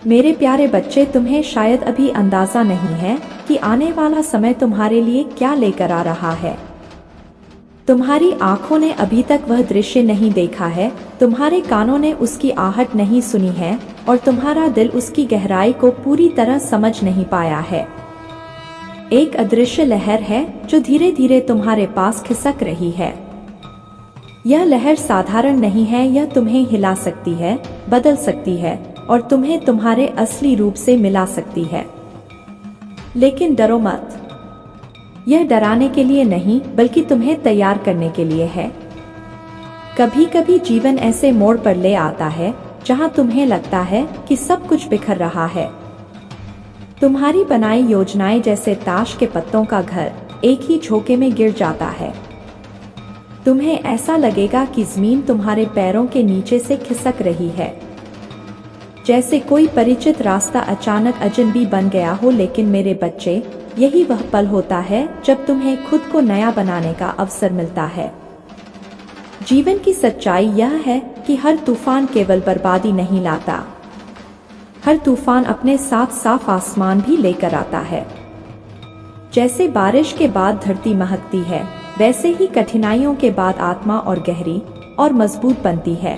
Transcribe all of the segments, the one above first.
मेरे प्यारे बच्चे, तुम्हें शायद अभी अंदाजा नहीं है कि आने वाला समय तुम्हारे लिए क्या लेकर आ रहा है। तुम्हारी आंखों ने अभी तक वह दृश्य नहीं देखा है, तुम्हारे कानों ने उसकी आहट नहीं सुनी है और तुम्हारा दिल उसकी गहराई को पूरी तरह समझ नहीं पाया है। एक अदृश्य लहर है जो धीरे धीरे तुम्हारे पास खिसक रही है। यह लहर साधारण नहीं है, यह तुम्हें हिला सकती है, बदल सकती है और तुम्हें तुम्हारे असली रूप से मिला सकती है। लेकिन डरो मत, यह डराने के लिए नहीं बल्कि तुम्हें तैयार करने के लिए है। कभी कभी जीवन ऐसे मोड़ पर ले आता है जहां तुम्हें लगता है कि सब कुछ बिखर रहा है। तुम्हारी बनाई योजनाएं जैसे ताश के पत्तों का घर एक ही झोंके में गिर जाता है। तुम्हें ऐसा लगेगा कि जमीन तुम्हारे पैरों के नीचे से खिसक रही है, जैसे कोई परिचित रास्ता अचानक अजनबी बन गया हो। लेकिन मेरे बच्चे, यही वह पल होता है जब तुम्हें खुद को नया बनाने का अवसर मिलता है। जीवन की सच्चाई यह है कि हर तूफान केवल बर्बादी नहीं लाता, हर तूफान अपने साथ साफ आसमान भी लेकर आता है। जैसे बारिश के बाद धरती महकती है, वैसे ही कठिनाइयों के बाद आत्मा और गहरी और मजबूत बनती है।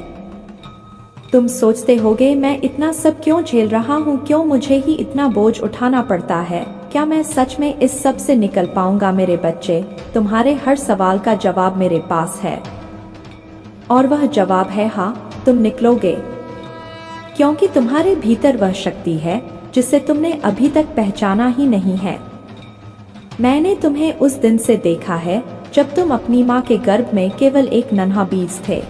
तुम सोचते होगे, मैं इतना सब क्यों झेल रहा हूँ, क्यों मुझे ही इतना बोझ उठाना पड़ता है, क्या मैं सच में इस सब से निकल पाऊंगा? मेरे बच्चे, तुम्हारे हर सवाल का जवाब मेरे पास है और वह जवाब है हाँ, तुम निकलोगे, क्योंकि तुम्हारे भीतर वह शक्ति है जिसे तुमने अभी तक पहचाना ही नहीं है। मैंने तुम्हें उस दिन से देखा है जब तुम अपनी माँ के गर्भ में केवल एक नन्हा बीज थे।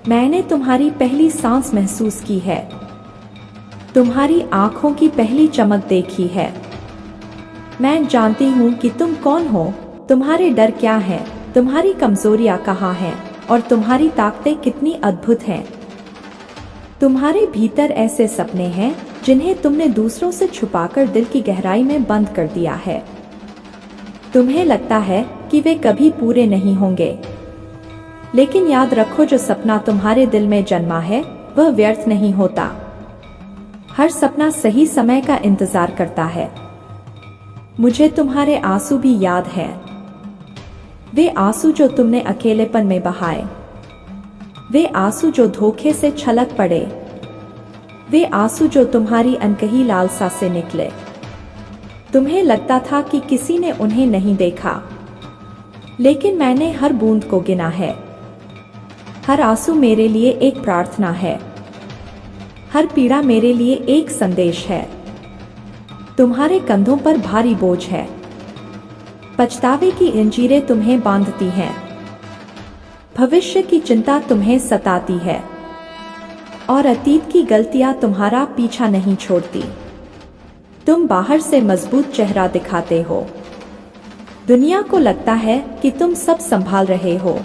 मैंने तुम्हारी पहली सांस महसूस की है, तुम्हारी आंखों की पहली चमक देखी है। मैं जानती हूँ कि तुम कौन हो, तुम्हारे डर क्या हैं, तुम्हारी कमजोरियाँ कहाँ हैं और तुम्हारी ताकतें कितनी अद्भुत हैं। तुम्हारे भीतर ऐसे सपने हैं जिन्हें तुमने दूसरों से छुपाकर दिल की गहराई में बंद कर दिया है। तुम्हें लगता है कि वे कभी पूरे नहीं होंगे, लेकिन याद रखो, जो सपना तुम्हारे दिल में जन्मा है वह व्यर्थ नहीं होता। हर सपना सही समय का इंतजार करता है। मुझे तुम्हारे आंसू भी याद है, वे आंसू जो तुमने अकेलेपन में बहाए, वे आंसू जो धोखे से छलक पड़े, वे आंसू जो तुम्हारी अनकही लालसा से निकले। तुम्हें लगता था कि किसी ने उन्हें नहीं देखा, लेकिन मैंने हर बूंद को गिना है। हर आंसू मेरे लिए एक प्रार्थना है, हर पीड़ा मेरे लिए एक संदेश है। तुम्हारे कंधों पर भारी बोझ है, पछतावे की अंजीरें तुम्हें बांधती हैं, भविष्य की चिंता तुम्हें सताती है और अतीत की गलतियां तुम्हारा पीछा नहीं छोड़ती। तुम बाहर से मजबूत चेहरा दिखाते हो, दुनिया को लगता है कि तुम सब संभाल रहे हो,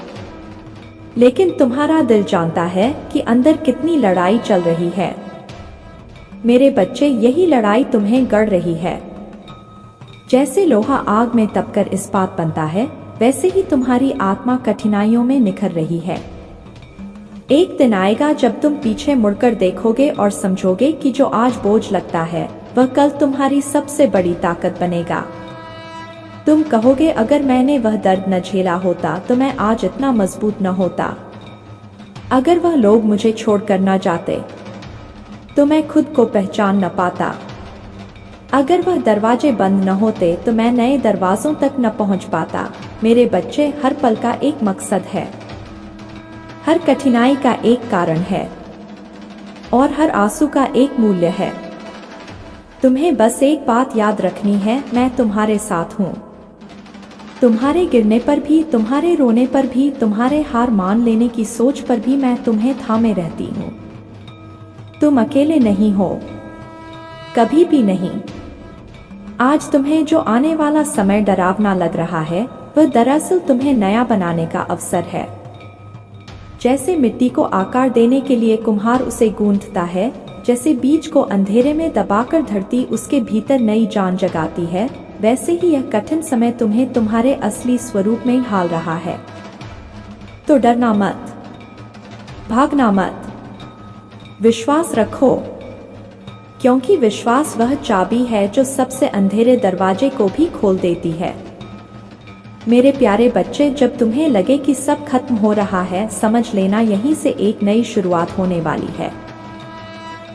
लेकिन तुम्हारा दिल जानता है कि अंदर कितनी लड़ाई चल रही है। मेरे बच्चे, यही लड़ाई तुम्हें गढ़ रही है। जैसे लोहा आग में तपकर इस्पात बनता है, वैसे ही तुम्हारी आत्मा कठिनाइयों में निखर रही है। एक दिन आएगा जब तुम पीछे मुड़कर देखोगे और समझोगे कि जो आज बोझ लगता है वह कल तुम्हारी सबसे बड़ी ताकत बनेगा। तुम कहोगे, अगर मैंने वह दर्द न झेला होता तो मैं आज इतना मजबूत न होता। अगर वह लोग मुझे छोड़कर न जाते तो मैं खुद को पहचान न पाता। अगर वह दरवाजे बंद न होते तो मैं नए दरवाजों तक न पहुंच पाता। मेरे बच्चे, हर पल का एक मकसद है, हर कठिनाई का एक कारण है और हर आंसू का एक मूल्य है। तुम्हें बस एक बात याद रखनी है, मैं तुम्हारे साथ हूँ। तुम्हारे गिरने पर भी, तुम्हारे रोने पर भी, तुम्हारे हार मान लेने की सोच पर भी मैं तुम्हें थामे रहती हूँ। तुम अकेले नहीं हो, कभी भी नहीं। आज तुम्हें जो आने वाला समय डरावना लग रहा है वह दरअसल तुम्हें नया बनाने का अवसर है। जैसे मिट्टी को आकार देने के लिए कुम्हार उसे गूंथता है, जैसे बीज को अंधेरे में दबाकर धरती उसके भीतर नई जान जगाती है, वैसे ही यह कठिन समय तुम्हें तुम्हारे असली स्वरूप में ढाल रहा है। तो डरना मत, भागना मत, विश्वास रखो। क्योंकि विश्वास वह चाबी है जो सबसे अंधेरे दरवाजे को भी खोल देती है। मेरे प्यारे बच्चे, जब तुम्हें लगे कि सब खत्म हो रहा है, समझ लेना यहीं से एक नई शुरुआत होने वाली है।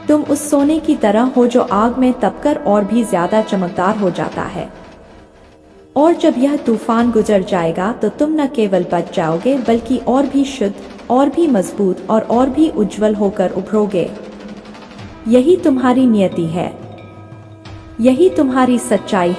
तुम उस सोने की तरह हो जो आग में तपकर और भी ज्यादा चमकदार हो जाता है। और जब यह तूफान गुजर जाएगा तो तुम न केवल बच जाओगे बल्कि और भी शुद्ध, और भी मजबूत और भी उज्जवल होकर उभरोगे। यही तुम्हारी नियति है, यही तुम्हारी सच्चाई है।